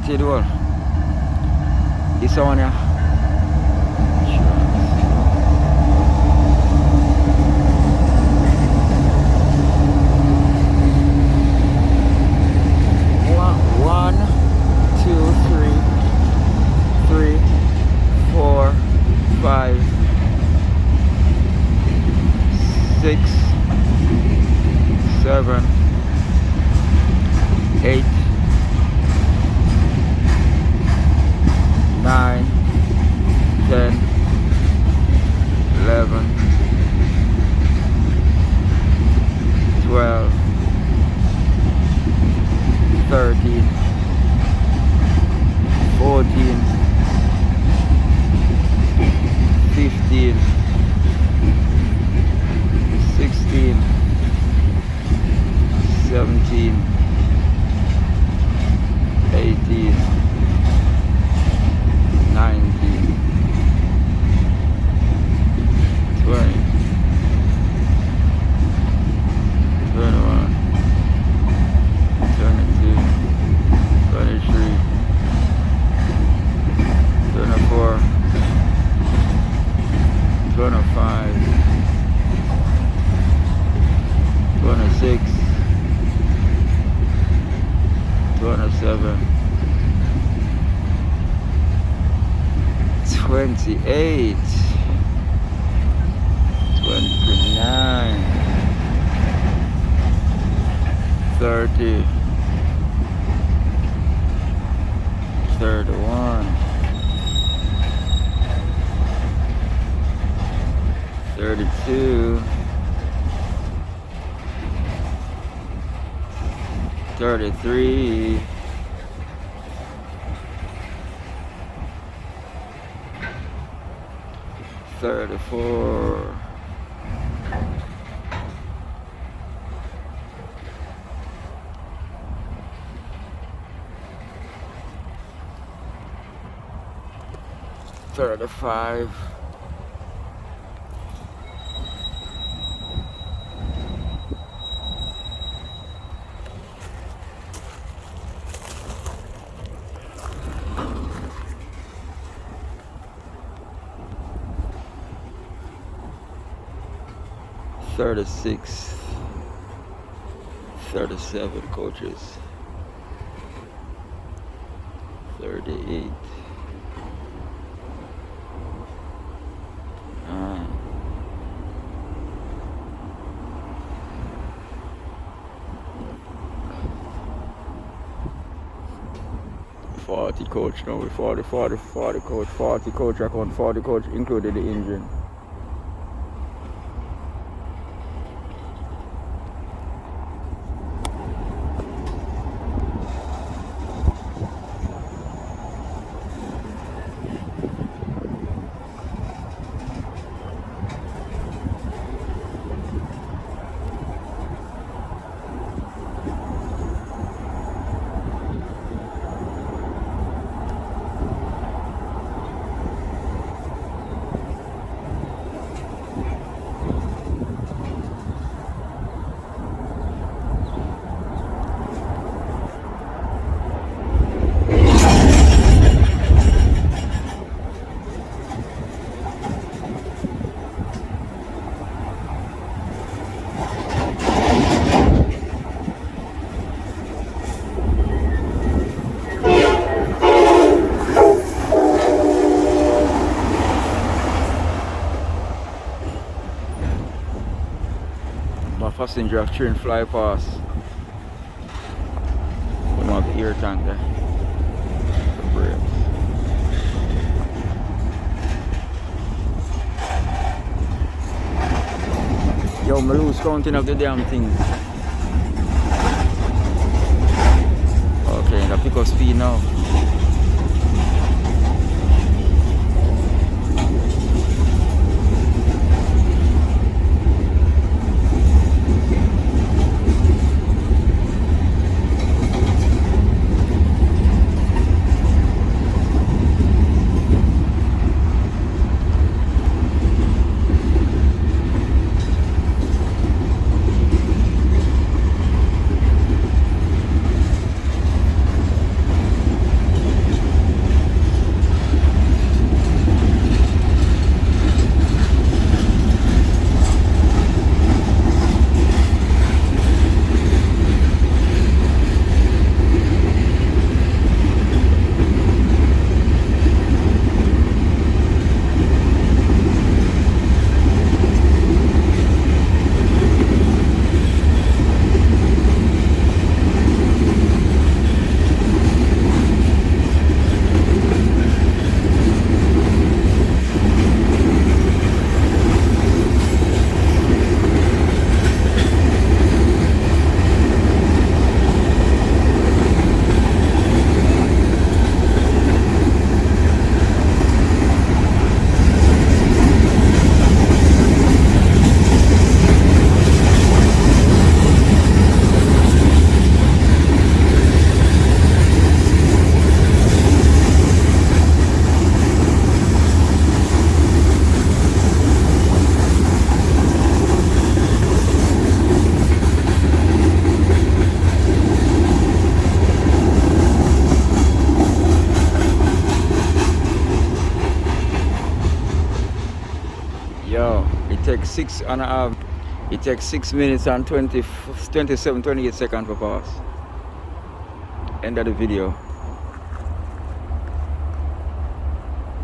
guaranteed one. This one yeah. One, two, three, 4, 5, 6, 7, 8, 9, 10, 11, 12, 13, 14, 15, 16, 17, 18, 19, 20, 21, 22, 23, 24, 25, 26, 27, 28, 29, 30, 31, 32, 33, 34, 35, 36, 37 coaches, 38, 40 coach now, 40 coach, 40 coach account, 40 coach included the engine. My passenger train fly past. We have the air tank there. The brakes. Yo, I lose counting of the damn thing. Okay, I pick up speed now. takes 6.5. It takes 6 minutes and 27, 28 seconds for pass. End of the video.